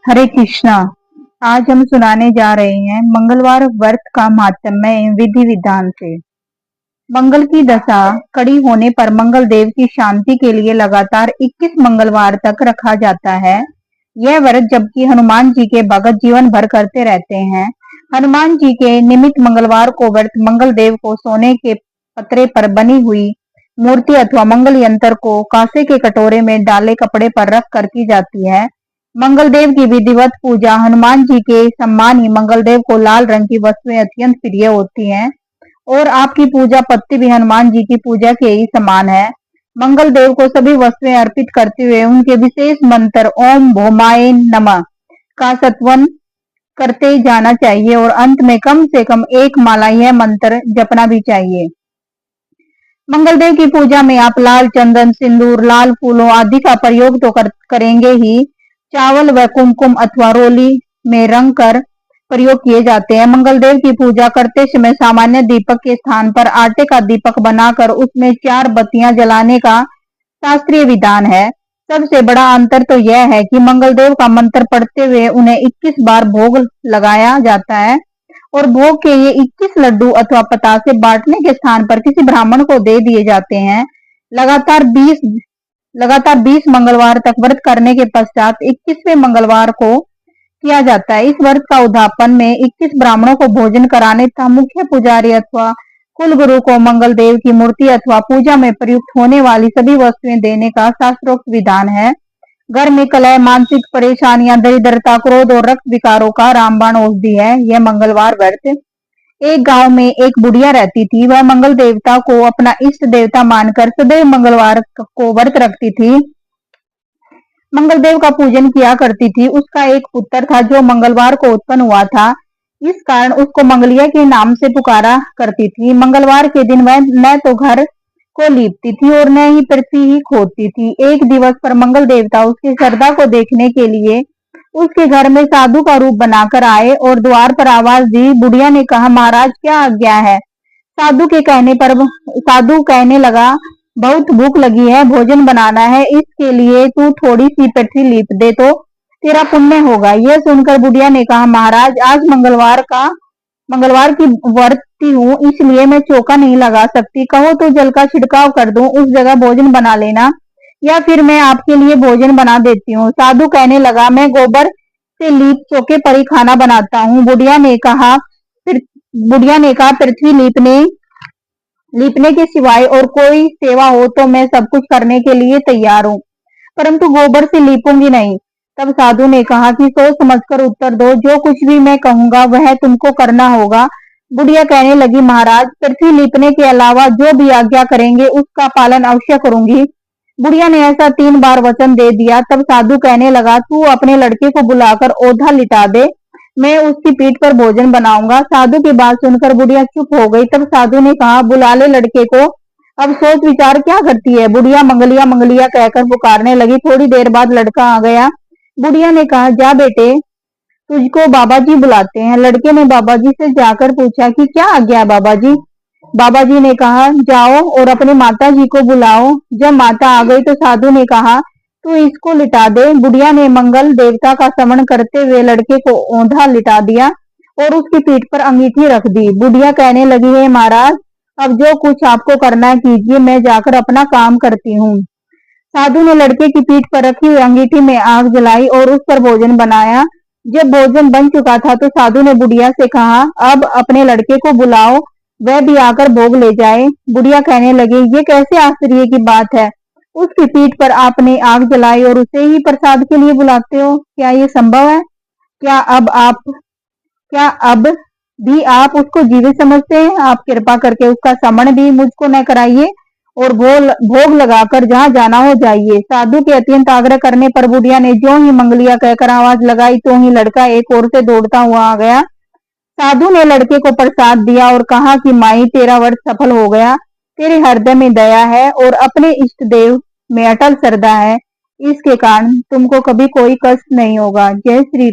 हरे कृष्णा। आज हम सुनाने जा रहे हैं मंगलवार व्रत का महात्म्य एवं विधि विधान से। मंगल की दशा कड़ी होने पर मंगल देव की शांति के लिए लगातार 21 मंगलवार तक रखा जाता है। यह व्रत जबकि हनुमान जी के भगत जीवन भर करते रहते हैं। हनुमान जी के निमित्त मंगलवार को व्रत मंगल देव को सोने के पत्रे पर बनी हुई मूर्ति अथवा मंगल यंत्र को कांसे के कटोरे में डाले कपड़े पर रख कर की जाती है। मंगल देव की विधिवत पूजा। हनुमान जी के सम्मान ही मंगल देव को लाल रंग की वस्तुएं अत्यंत प्रिय होती हैं और आपकी पूजा पत्ती भी हनुमान जी की पूजा के ही समान है। मंगल देव को सभी वस्तुएं अर्पित करते हुए उनके विशेष मंत्र ओम भौमाय नमः का सत्वन करते जाना चाहिए और अंत में कम से कम एक माला यह मंत्र जपना भी चाहिए। मंगल देव की पूजा में आप लाल चंदन, सिंदूर, लाल फूलों आदि का प्रयोग तो करेंगे ही, चावल व कुमकुम अथवा रोली में रंग कर प्रयोग किए जाते हैं। मंगल देव की पूजा करते समय सामान्य दीपक के स्थान पर आटे का दीपक बनाकर उसमें 4 बत्तियां जलाने का शास्त्रीय विधान है। सबसे बड़ा अंतर तो यह है कि मंगल देव का मंत्र पढ़ते हुए उन्हें 21 बार भोग लगाया जाता है और भोग के ये 21 लड्डू अथवा पतासे बांटने के स्थान पर किसी ब्राह्मण को दे दिए जाते हैं। लगातार 20 मंगलवार तक व्रत करने के पश्चात 21वें मंगलवार को किया जाता है। इस व्रत का उद्यापन में 21 ब्राह्मणों को भोजन कराने तथा मुख्य पुजारी अथवा कुल गुरु को मंगल देव की मूर्ति अथवा पूजा में प्रयुक्त होने वाली सभी वस्तुएं देने का शास्त्रोक्त विधान है। घर में कलह, मानसिक परेशानियां, दरिद्रता, क्रोध और रक्त विकारों का रामबाण औषधि है यह मंगलवार व्रत। एक गांव में एक बुढ़िया रहती थी। वह मंगल देवता को अपना इष्ट देवता मानकर सदैव मंगलवार को व्रत रखती थी, मंगल देव का पूजन किया करती थी। उसका एक पुत्र था जो मंगलवार को उत्पन्न हुआ था। इस कारण उसको मंगलिया के नाम से पुकारा करती थी। मंगलवार के दिन वह न तो घर को लीपती थी और न ही पृथ्वी ही खोदती थी। एक दिवस पर मंगल देवता उसकी श्रद्धा को देखने के लिए उसके घर में साधु का रूप बनाकर आए और द्वार पर आवाज दी। बुढ़िया ने कहा, महाराज क्या आज्ञा है? साधु कहने लगा, बहुत भूख लगी है, भोजन बनाना है, इसके लिए तू थोड़ी सी पृथ्वी लीप दे तो तेरा पुण्य होगा। यह सुनकर बुढ़िया ने कहा, महाराज आज मंगलवार की व्रती हूँ, इसलिए मैं चौका नहीं लगा सकती। कहो तो जल का छिड़काव कर दूं, उस जगह भोजन बना लेना, या फिर मैं आपके लिए भोजन बना देती हूँ। साधु कहने लगा, मैं गोबर से लीप चौके पर ही खाना बनाता हूँ। बुढ़िया ने कहा पृथ्वी लीपने के सिवाय और कोई सेवा हो तो मैं सब कुछ करने के लिए तैयार हूँ, परंतु गोबर से लीपूंगी नहीं। तब साधु ने कहा कि सोच समझकर उत्तर दो, जो कुछ भी मैं कहूंगा वह तुमको करना होगा। बुढ़िया कहने लगी, महाराज पृथ्वी लीपने के अलावा जो भी आज्ञा करेंगे उसका पालन अवश्य करूंगी। बुढ़िया ने ऐसा 3 बार वचन दे दिया। तब साधु कहने लगा, तू अपने लड़के को बुलाकर ओढ़ा लिटा दे, मैं उसकी पीठ पर भोजन बनाऊंगा। साधु की बात सुनकर बुढ़िया चुप हो गई। तब साधु ने कहा, बुला ले लड़के को, अब सोच विचार क्या करती है? बुढ़िया मंगलिया मंगलिया कहकर पुकारने लगी। थोड़ी देर बाद लड़का आ गया। बुढ़िया ने कहा, जा बेटे, तुझको बाबा जी बुलाते हैं। लड़के ने बाबा जी से जाकर पूछा कि क्या आज्ञा है बाबा जी? बाबा जी ने कहा, जाओ और अपने माता जी को बुलाओ। जब माता आ गई तो साधु ने कहा, तू इसको लिटा दे। बुढ़िया ने मंगल देवता का स्मरण करते हुए लड़के को औंधा लिटा दिया और उसकी पीठ पर अंगीठी रख दी। बुढ़िया कहने लगी, है महाराज अब जो कुछ आपको करना है कीजिए, मैं जाकर अपना काम करती हूँ। साधु ने लड़के की पीठ पर रखी हुई अंगीठी में आग जलाई और उस पर भोजन बनाया। जब भोजन बन चुका था तो साधु ने बुढ़िया से कहा, अब अपने लड़के को बुलाओ, वह भी आकर भोग ले जाए। बुढ़िया कहने लगी, ये कैसे आश्चर्य की बात है, उसकी पीठ पर आपने आग जलाई और उसे ही प्रसाद के लिए बुलाते हो, क्या ये संभव है? क्या अब भी आप उसको जीवित समझते हैं? आप कृपा करके उसका स्मरण भी मुझको न कराइए और भोग लगाकर जहाँ जाना हो जाइए। साधु के अत्यंत आग्रह करने पर बुढ़िया ने जो ही मंगलिया कहकर आवाज लगाई तो ही लड़का एक ओर से दौड़ता हुआ आ गया। साधु ने लड़के को प्रसाद दिया और कहा कि माई तेरा व्रत सफल हो गया, तेरे हृदय में दया है और अपने इष्ट देव में अटल श्रद्धा है, इसके कारण तुमको कभी कोई कष्ट नहीं होगा। जय श्री राम।